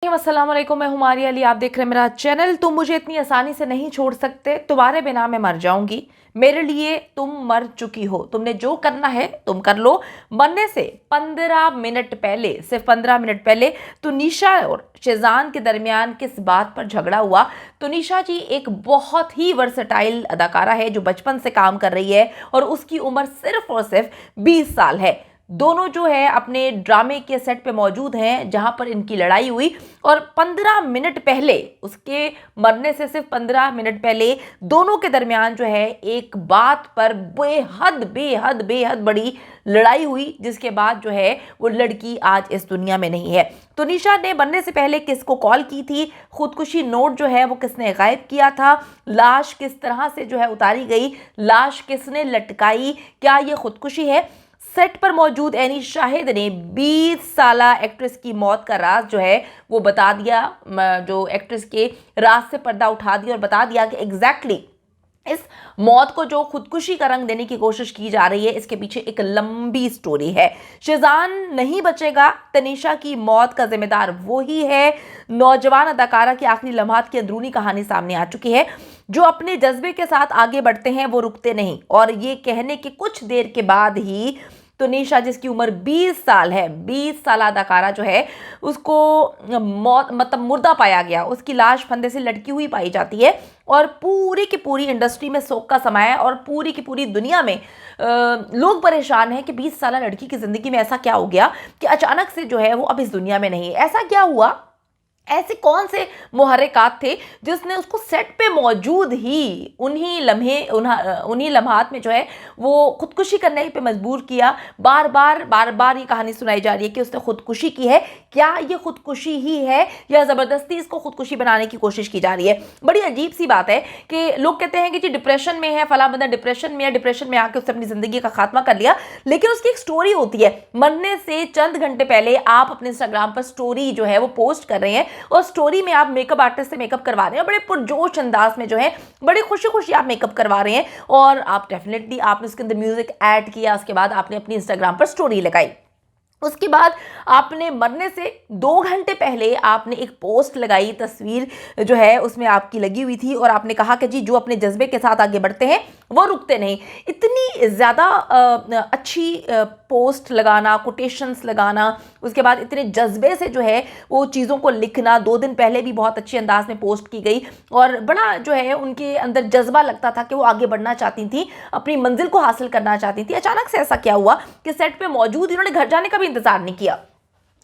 अस्सलाम वालेकुम, मैं हुमारी अली। आप देख रहे हैं मेरा चैनल। तुम मुझे इतनी आसानी से नहीं छोड़ सकते, तुम्हारे बिना मैं मर जाऊंगी। मेरे लिए तुम मर चुकी हो, तुमने जो करना है तुम कर लो। मरने से 15 मिनट पहले, सिर्फ 15 मिनट पहले तुनिशा और शेजान के दरमियान किस बात पर झगड़ा हुआ। तुनिशा जी एक बहुत ही वर्सेटाइल अदाकारा है जो बचपन से काम कर रही है और उसकी उम्र सिर्फ और सिर्फ 20 साल है। दोनों जो है अपने ड्रामे के सेट पे मौजूद हैं जहां पर इनकी लड़ाई हुई और 15 मिनट पहले, उसके मरने से सिर्फ 15 मिनट पहले दोनों के दरमियान जो है एक बात पर बेहद बेहद बेहद बड़ी लड़ाई हुई, जिसके बाद जो है वो लड़की आज इस दुनिया में नहीं है। तुनिशा ने मरने से पहले किसको कॉल की थी, खुदकुशी नोट जो है वो किसने गायब किया था, लाश किस तरह से जो है उतारी गई, लाश किसने लटकाई, क्या ये खुदकुशी है। सेट पर मौजूद एनी शाहिद ने 20 साला एक्ट्रेस की मौत का राज जो है वो बता दिया, जो एक्ट्रेस के राज से पर्दा उठा दिया और बता दिया कि एग्जैक्टली इस मौत को जो खुदकुशी का रंग देने की कोशिश की जा रही है, इसके पीछे एक लंबी स्टोरी है। शेजान नहीं बचेगा, तनीषा की मौत का जिम्मेदार वो ही है। नौजवान अदाकारा की आखिरी लम्हात की अंदरूनी कहानी सामने आ चुकी है। जो अपने जज्बे के साथ आगे बढ़ते हैं वो रुकते नहीं, और ये कहने के कुछ देर के बाद ही तुनिशा, जिसकी उम्र 20 साल है, 20 साल अदाकारा जो है उसको मौत मतलब मुर्दा पाया गया। उसकी लाश फंदे से लटकी हुई पाई जाती है और पूरी की पूरी इंडस्ट्री में शोक का समय है और पूरी की पूरी दुनिया में लोग परेशान हैं कि 20 साल लड़की की ज़िंदगी में ऐसा क्या हो गया कि अचानक से जो है वो अब इस दुनिया में नहीं है। ऐसा क्या हुआ, ऐसे कौन से मुहर्रिकात थे जिसने उसको सेट पे मौजूद ही उन्हीं लम्हात में जो है वो खुदकुशी करने पे मजबूर किया। बार बार ये कहानी सुनाई जा रही है कि उसने खुदकुशी की है। क्या ये खुदकुशी ही है या ज़बरदस्ती इसको खुदकुशी बनाने की कोशिश की जा रही है। बड़ी अजीब सी बात है कि लोग कहते हैं कि जी डिप्रेशन में है, फला बंदा डिप्रेशन में है, डिप्रेशन में आके उसने अपनी ज़िंदगी का खात्मा कर लिया, लेकिन उसकी एक स्टोरी होती है। मरने से चंद घंटे पहले आप अपने इंस्टाग्राम पर स्टोरी जो है वो पोस्ट कर रहे हैं और स्टोरी में आप मेकअप आर्टिस्ट से मेकअप करवा रहे हैं, बड़े पुरजोश अंदाज में जो है बड़े खुशी खुशी आप मेकअप करवा रहे हैं और आप डेफिनेटली आपने उसके अंदर म्यूजिक ऐड किया। उसके बाद आपने अपनी इंस्टाग्राम पर स्टोरी लगाई। उसके बाद आपने मरने से 2 घंटे पहले आपने एक पोस्ट लगाई, तस्वीर जो है उसमें आपकी लगी हुई थी और आपने कहा कि जी जो अपने जज्बे के साथ आगे बढ़ते हैं वो रुकते नहीं। इतनी ज़्यादा अच्छी पोस्ट लगाना, कोटेशंस लगाना, उसके बाद इतने जज्बे से जो है वो चीज़ों को लिखना। 2 दिन पहले भी बहुत अच्छे अंदाज में पोस्ट की गई और बड़ा जो है उनके अंदर जज्बा लगता था कि वो आगे बढ़ना चाहती थी, अपनी मंजिल को हासिल करना चाहती थी। अचानक से ऐसा क्या हुआ कि सेट पे मौजूद इन्होंने घर जाने का भी इंतजार नहीं किया।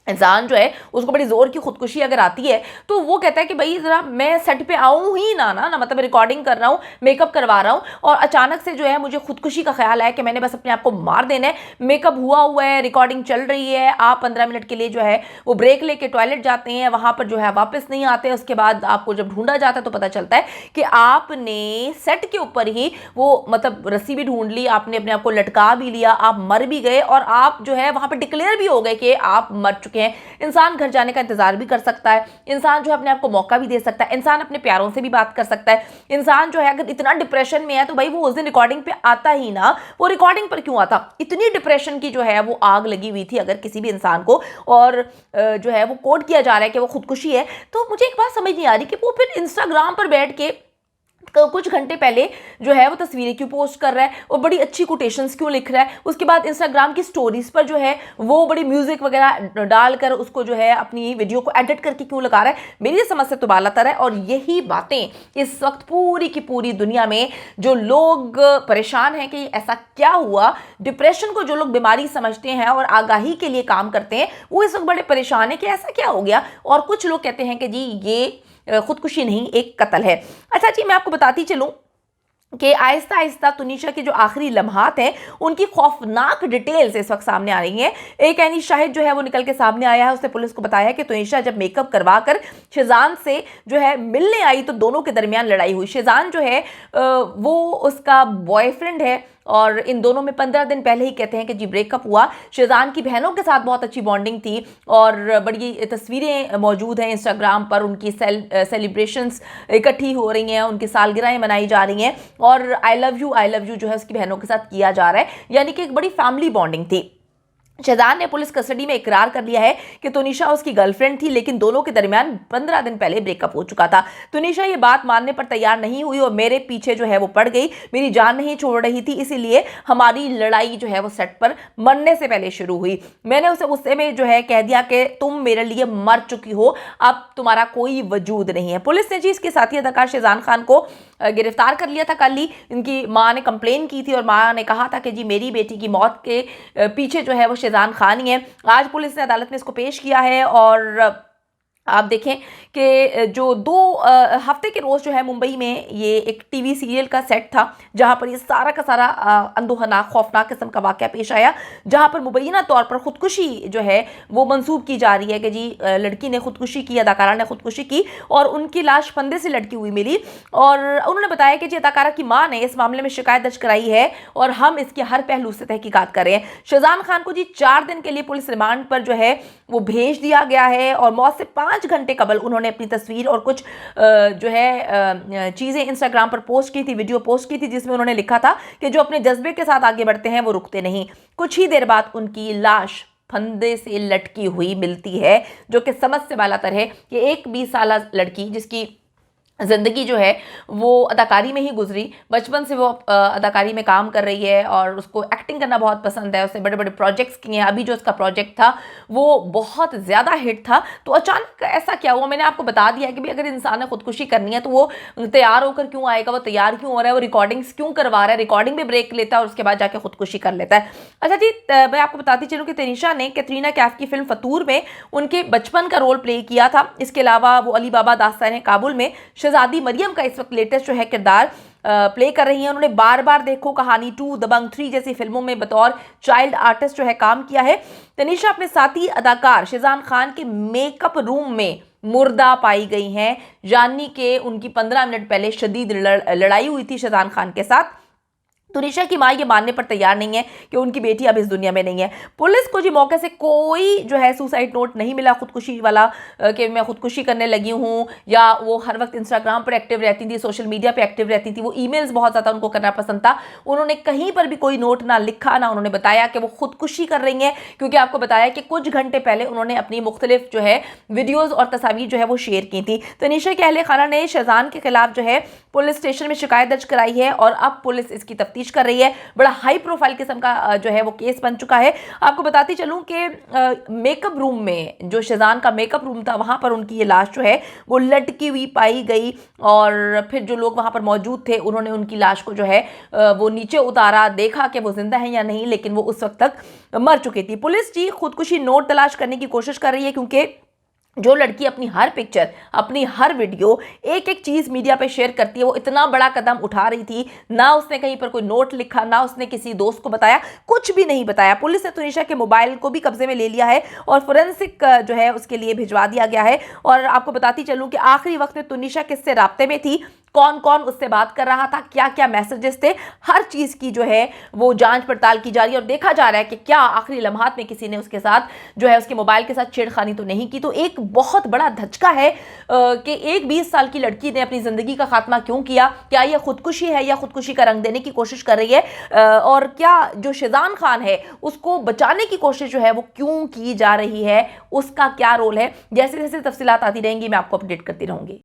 इंसान जो है उसको बड़ी जोर की खुदकुशी अगर आती है तो वो कहता है कि भाई जरा मैं सेट पे आऊं ही ना मतलब रिकॉर्डिंग कर रहा हूं, मेकअप करवा रहा हूं और अचानक से जो है मुझे खुदकुशी का ख्याल आया कि मैंने बस अपने आप को मार देना है। मेकअप हुआ है, रिकॉर्डिंग चल रही है, आप 15 मिनट के लिए जो है वो ब्रेक लेके टॉयलेट जाते हैं, वहां पर जो है वापस नहीं आते। उसके बाद आपको जब ढूंढा जाता है तो पता चलता है कि आपने सेट के ऊपर ही वो मतलब रस्सी भी ढूंढ ली, आपने अपने आप को लटका भी लिया, आप मर भी गए और आप जो है वहां पर डिक्लेयर भी हो गए कि आप मर चुके हैं। इंसान घर जाने का इंतजार भी कर सकता है, इंसान जो है अपने आप को मौका भी दे सकता है, इंसान अपने प्यारों से भी बात कर सकता है। इंसान जो है अगर इतना डिप्रेशन में है तो भाई वो उस दिन रिकॉर्डिंग पे आता ही ना, वो रिकॉर्डिंग पर क्यों आता। इतनी डिप्रेशन की जो है वो आग लगी हुई थी अगर किसी भी इंसान को, और जो है वो कोट किया जा रहा है कि वो खुदकुशी है। तो मुझे एक बात समझ नहीं आ रही कि वो फिर इंस्टाग्राम पर बैठ के कुछ घंटे पहले जो है वो तस्वीरें क्यों पोस्ट कर रहा है और बड़ी अच्छी कोटेशंस क्यों लिख रहा है। उसके बाद इंस्टाग्राम की स्टोरीज पर जो है वो बड़ी म्यूजिक वगैरह डालकर उसको जो है अपनी वीडियो को एडिट करके क्यों लगा रहा है। मेरी समझ से तो बाला तर है और यही बातें इस वक्त पूरी की पूरी दुनिया में जो लोग परेशान हैं कि ऐसा क्या हुआ। डिप्रेशन को जो लोग बीमारी समझते हैं और आगाही के लिए काम करते हैं वो इस वक्त बड़े परेशान है कि ऐसा क्या हो गया। और कुछ लोग कहते हैं कि जी ये खुदकुशी नहीं, एक कत्ल है। अच्छा जी, मैं आपको बताती चलूं कि आहिस्ता आहिस्ता तुनिशा के जो आखिरी लम्हात हैं उनकी खौफनाक डिटेल्स इस वक्त सामने आ रही हैं। एक एनी शाहिद जो है वो निकल के सामने आया है, उसने पुलिस को बताया कि तुनिशा जब मेकअप करवा कर शेजान से जो है मिलने आई तो दोनों के दरमियान लड़ाई हुई। शेजान जो है वो उसका बॉयफ्रेंड है और इन दोनों में 15 दिन पहले ही कहते हैं कि जी ब्रेकअप हुआ। शेजान की बहनों के साथ बहुत अच्छी बॉन्डिंग थी और बड़ी तस्वीरें मौजूद हैं इंस्टाग्राम पर, उनकी सेलिब्रेशंस इकट्ठी हो रही हैं, उनकी सालगिरहें मनाई जा रही हैं और आई लव यू जो है उसकी बहनों के साथ किया जा रहा है, यानी कि एक बड़ी फैमिली बॉन्डिंग थी। शहजाद ने पुलिस कस्टडी में इकरार कर लिया है कि तुनिशा उसकी गर्लफ्रेंड थी, लेकिन दोनों के दरमियान 15 दिन पहले ब्रेकअप हो चुका था। तुनिशा ये बात मानने पर तैयार नहीं हुई और मेरे पीछे जो है वो पड़ गई, मेरी जान नहीं छोड़ रही थी, इसीलिए हमारी लड़ाई जो है वो सेट पर मरने से पहले शुरू हुई। मैंने उसे गुस्से में जो है कह दिया कि तुम मेरे लिए मर चुकी हो, अब तुम्हारा कोई वजूद नहीं है। पुलिस ने जी इसके साथी अदाकार शहजाद खान को गिरफ्तार कर लिया था। कल ही इनकी मां ने कंप्लेन की थी और मां ने कहा था कि जी मेरी बेटी की मौत के पीछे जो है वो शहजाद खान ही है। आज पुलिस ने अदालत में इसको पेश किया है और आप देखें कि जो 2 हफ्ते के रोज़ जो है मुंबई में ये एक टीवी सीरियल का सेट था, जहां पर ये सारा का सारा अंदोहनाक खौफनाक किस्म का वाक़या पेश आया, जहां पर मुबैना तौर पर ख़ुदकुशी जो है वो मंसूब की जा रही है कि जी लड़की ने ख़ुदकुशी की, अदाकारा ने ख़ुदकुशी की और उनकी लाश फंदे से लटकी हुई मिली। और उन्होंने बताया कि जी अदाकारा की माँ ने इस मामले में शिकायत दर्ज कराई है और हम इसके हर पहलू से तहकीकात कर रहे हैं। शहजाद खान को जी 4 दिन के लिए पुलिस रिमांड पर जो है वो भेज दिया गया है और मौत से 5 घंटे कबल उन्होंने अपनी तस्वीर और कुछ जो है चीज़ें इंस्टाग्राम पर पोस्ट की थी, वीडियो पोस्ट की थी, जिसमें उन्होंने लिखा था कि जो अपने जज्बे के साथ आगे बढ़ते हैं वो रुकते नहीं। कुछ ही देर बाद उनकी लाश फंदे से लटकी हुई मिलती है, जो कि समझ से बालातर है कि एक 20 साल लड़की जिसकी ज़िंदगी जो है वो अदाकारी में ही गुजरी, बचपन से वो अदाकारी में काम कर रही है और उसको एक्टिंग करना बहुत पसंद है, उसने बड़े बड़े प्रोजेक्ट्स किए हैं। अभी जो उसका प्रोजेक्ट था वो बहुत ज़्यादा हिट था, तो अचानक ऐसा क्या हुआ? मैंने आपको बता दिया कि भाई अगर इंसान ने खुदकुशी करनी है तो वो तैयार होकर क्यों आएगा, वो तैयार क्यों हो रहा है, वो रिकॉर्डिंग्स क्यों करवा रहा है, रिकॉर्डिंग में ब्रेक लेता है और उसके बाद जाके खुदकुशी कर लेता है। अच्छा जी, मैं आपको बताती चलूँ कि तनीषा ने कैटरीना कैफ की फिल्म फतूर में उनके बचपन का रोल प्ले किया था। इसके अलावा वो अली बाबा दास्तान काबुल में शहजादी मरियम का इस वक्त लेटेस्ट जो है किरदार प्ले कर रही हैं। उन्होंने बार बार देखो कहानी 2, दबंग 3 जैसी फिल्मों में बतौर चाइल्ड आर्टिस्ट जो है काम किया है। तनीषा अपने साथी अदाकार शहजाद खान के मेकअप रूम में मुर्दा पाई गई हैं, यानी कि उनकी 15 मिनट पहले शदीद लड़ाई हुई थी शहजाद खान के साथ। तुनिशा की मां ये मानने पर तैयार नहीं है कि उनकी बेटी अब इस दुनिया में नहीं है। पुलिस को जी मौके से कोई जो है सुसाइड नोट नहीं मिला खुदकुशी वाला कि मैं खुदकुशी करने लगी हूँ, या वो हर वक्त इंस्टाग्राम पर एक्टिव रहती थी, सोशल मीडिया पे एक्टिव रहती थी, वो ईमेल्स बहुत ज़्यादा उनको करना पसंद था। उन्होंने कहीं पर भी कोई नोट ना लिखा, ना उन्होंने बताया कि वो खुदकुशी कर रही हैं, क्योंकि आपको बताया कि कुछ घंटे पहले उन्होंने अपनी मुख्तलिफ जो है वीडियोज़ और तस्वीर जो है वो शेयर की थी। तनीषा के अहले खाना ने शहजाद के खिलाफ जो है पुलिस स्टेशन में शिकायत दर्ज कराई है और अब पुलिस इसकी तफ्तीश कर रही है। बड़ा हाई प्रोफाइल किस्म का जो है वो केस बन चुका है। आपको बताती चलूं कि मेकअप रूम में, जो शहजाद का मेकअप रूम था, वहां पर उनकी ये लाश जो है वो लटकी हुई पाई गई और फिर जो लोग वहां पर मौजूद थे उन्होंने उनकी लाश को जो है वो नीचे उतारा, देखा कि वो जिंदा है या नहीं, लेकिन वो उस वक्त तक मर चुकी थी। पुलिस जी खुदकुशी नोट तलाश करने की कोशिश कर रही है, क्योंकि जो लड़की अपनी हर पिक्चर, अपनी हर वीडियो, एक एक चीज़ मीडिया पे शेयर करती है, वो इतना बड़ा कदम उठा रही थी। ना उसने कहीं पर कोई नोट लिखा, ना उसने किसी दोस्त को बताया, कुछ भी नहीं बताया। पुलिस ने तुनिशा के मोबाइल को भी कब्जे में ले लिया है और फोरेंसिक जो है उसके लिए भिजवा दिया गया है। और आपको बताती चलूँ कि आखिरी वक्त में तुनिशा किससे राब्ते में थी, कौन कौन उससे बात कर रहा था, क्या क्या मैसेजेस थे, हर चीज़ की जो है वो जांच पड़ताल की जा रही है और देखा जा रहा है कि क्या आखिरी लम्हात में किसी ने उसके साथ जो है उसके मोबाइल के साथ छेड़खानी तो नहीं की। तो एक बहुत बड़ा धचका है कि एक 20 साल की लड़की ने अपनी ज़िंदगी का खात्मा क्यों किया, क्या यह खुदकुशी है या खुदकुशी का रंग देने की कोशिश कर रही है, और क्या जो शहजाद खान है उसको बचाने की कोशिश जो है वो क्यों की जा रही है, उसका क्या रोल है। जैसे जैसे तफसीलात आती रहेंगी मैं आपको अपडेट करती रहूँगी।